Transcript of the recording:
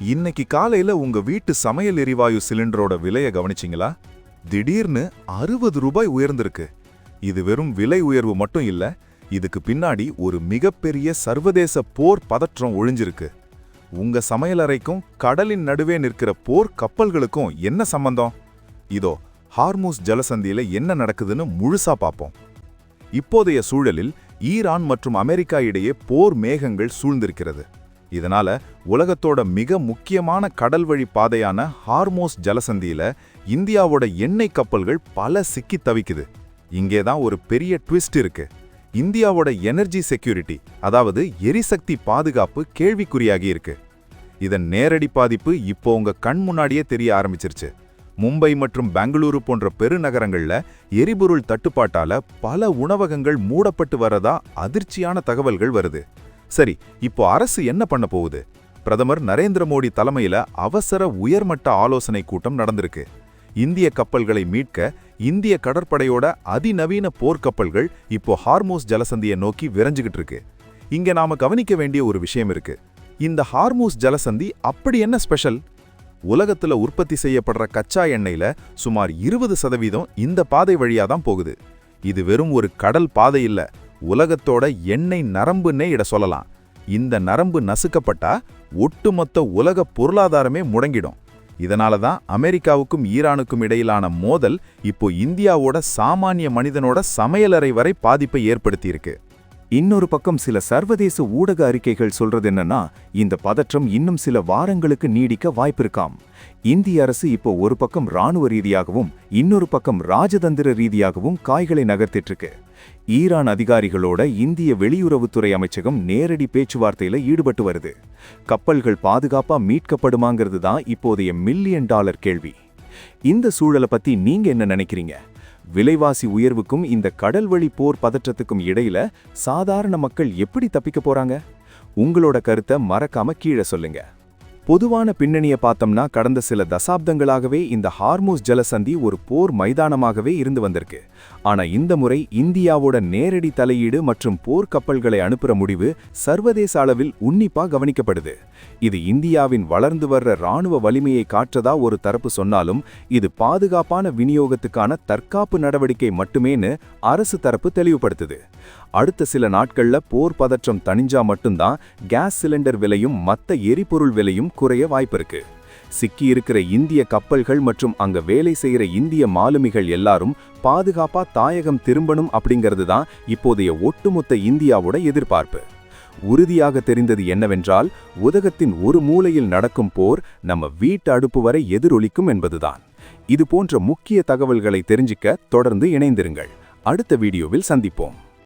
இன்னைக்கு காலையில உங்க வீட்டு சமையல் எரிவாயு சிலிண்டரோட விலையை கவனிச்சிங்களா? திடீர்னு 60 ரூபாய் உயர்ந்திருக்கு. இது வெறும் விலை உயர்வு மட்டும் இல்ல, இதுக்கு பின்னாடி ஒரு மிகப்பெரிய சர்வதேச போர் பதற்றம் ஒளிஞ்சிருக்கு. உங்க சமையலறைக்கும் கடலின் நடுவே நிற்கிற போர் கப்பல்களுக்கும் என்ன சம்பந்தம்? இதோ ஹார்மூஸ் ஜலசந்தியில என்ன நடக்குதுன்னு முழுசா பார்ப்போம். இப்போதைய சூழலில் ஈரான் மற்றும் அமெரிக்கா இடையே போர் மேகங்கள் சூழ்ந்திருக்கிறது. இதனால உலகத்தோட மிக முக்கியமான கடல்வழி பாதையான ஹார்மோஸ் ஜலசந்தியில இந்தியாவோட எண்ணெய் கப்பல்கள் பல சிக்கி தவிக்குது. இங்கேதான் ஒரு பெரிய ட்விஸ்ட் இருக்கு. இந்தியாவோட எனர்ஜி செக்யூரிட்டி, அதாவது எரிசக்தி பாதுகாப்பு கேள்விக்குறியாகி இருக்கு. இதன் நேரடி பாதிப்பு இப்போ உங்க கண் முன்னாடியே தெரிய ஆரம்பிச்சிருச்சு. மும்பை மற்றும் பெங்களூரு போன்ற பெருநகரங்கள்ல எரிபொருள் தட்டுப்பாட்டால பல உணவகங்கள் மூடப்பட்டு வரதா அதிர்ச்சியான தகவல்கள் வருது. சரி, இப்போ அரசு என்ன பண்ண போகுது? பிரதமர் நரேந்திர மோடி தலைமையில அவசர உயர்மட்ட ஆலோசனை கூட்டம் நடந்திருக்கு. இந்திய கப்பல்களை மீட்க இந்திய கடற்படையோட அதிநவீன போர்க்கப்பல்கள் இப்போ ஹார்மோஸ் ஜலசந்தியை நோக்கி விரைஞ்சுகிட்டு இருக்கு. இங்க நாம கவனிக்க வேண்டிய ஒரு விஷயம் இருக்கு. இந்த ஹார்மோஸ் ஜலசந்தி அப்படி என்ன ஸ்பெஷல்? உலகத்துல உற்பத்தி செய்யப்படுற கச்சா எண்ணெயில சுமார் 20% இந்த பாதை வழியாதான் போகுது. இது வெறும் ஒரு கடல் பாதை இல்ல, உலகத்தோட எண்ணெய் நரம்புன்னே இட சொல்லலாம். இந்த நரம்பு நசுக்கப்பட்டா ஒட்டுமொத்த உலக பொருளாதாரமே முடங்கிடும். இதனாலதான் அமெரிக்காவுக்கும் ஈரானுக்கும் இடையிலான மோதல் இப்போ இந்தியாவோட சாமானிய மனிதனோட சமையலறை வரை பாதிப்பை ஏற்படுத்தியிருக்கு. இன்னொரு பக்கம் சில சர்வதேச ஊடக அறிக்கைகள் சொல்றது என்னன்னா, இந்த பதற்றம் இன்னும் சில வாரங்களுக்கு நீடிக்க வாய்ப்பிருக்காம். இந்திய அரசு இப்போ ஒரு பக்கம் இராணுவ ரீதியாகவும் இன்னொரு பக்கம் ராஜதந்திர ரீதியாகவும் காய்களை நகர்த்திட்டு இருக்கு. ஈரான் அதிகாரிகளோட இந்திய வெளியுறவுத்துறை அமைச்சகம் நேரடி பேச்சுவார்த்தையில ஈடுபட்டு வருது. கப்பல்கள் பாதுகாப்பா மீட்கப்படுமாங்கிறது தான் இப்போதைய $1 மில்லியன் கேள்வி. இந்த சூழலை பத்தி நீங்க என்ன நினைக்கிறீங்க? விலைவாசி உயர்வுக்கும் இந்த கடல்வழி போர் பதற்றத்துக்கும் இடையில சாதாரண மக்கள் எப்படி தப்பிக்க போறாங்க? உங்களோட கருத்தை மறக்காம கீழே சொல்லுங்க. பொதுவான பின்னணியை பார்த்தோம்னா, கடந்த சில தசாப்தங்களாகவே இந்த ஹார்மூஸ் ஜலசந்தி ஒரு போர் மைதானமாகவே இருந்து வந்திருக்கு. ஆனா இந்த முறை இந்தியாவோட நேரடி தலையீடு மற்றும் போர் கப்பல்களை அனுப்புற முடிவு சர்வதேச அளவில் உன்னிப்பா கவனிக்கப்படுது. இது இந்தியாவின் வளர்ந்து வர்ற இராணுவ வலிமையை காட்டுறதா ஒரு தரப்பு சொன்னாலும், இது பாதுகாப்பான விநியோகத்துக்கான தற்காப்பு நடவடிக்கை மட்டுமேன்னு அரசு தரப்பு தெளிவுபடுத்துது. அடுத்த சில நாட்கள்ல போர் பதற்றம் தணிஞ்சா மட்டும்தான் கேஸ் சிலிண்டர் விலையும் மத்த எரிபொருள் விலையும் குறைய வாய்ப்பிருக்கு. சிக்கி இருக்கிற இந்திய கப்பல்கள் மற்றும் அங்க வேலை செய்யற இந்திய மாலுமிகள் எல்லாரும் பாதுகாப்பா தாயகம் திரும்பணும் அப்படிங்கிறது தான் இப்போதைய ஒட்டுமொத்த இந்தியாவோட எதிர்பார்ப்பு. உறுதியாக தெரிந்தது என்னவென்றால், உலகத்தின் ஒரு மூலையில் நடக்கும் போர் நம்ம வீட்டு அடுப்பு வரை எதிரொலிக்கும் என்பதுதான். இது போன்ற முக்கிய தகவல்களை தெரிஞ்சிக்க தொடர்ந்து இணைந்திருங்கள். அடுத்த வீடியோவில் சந்திப்போம்.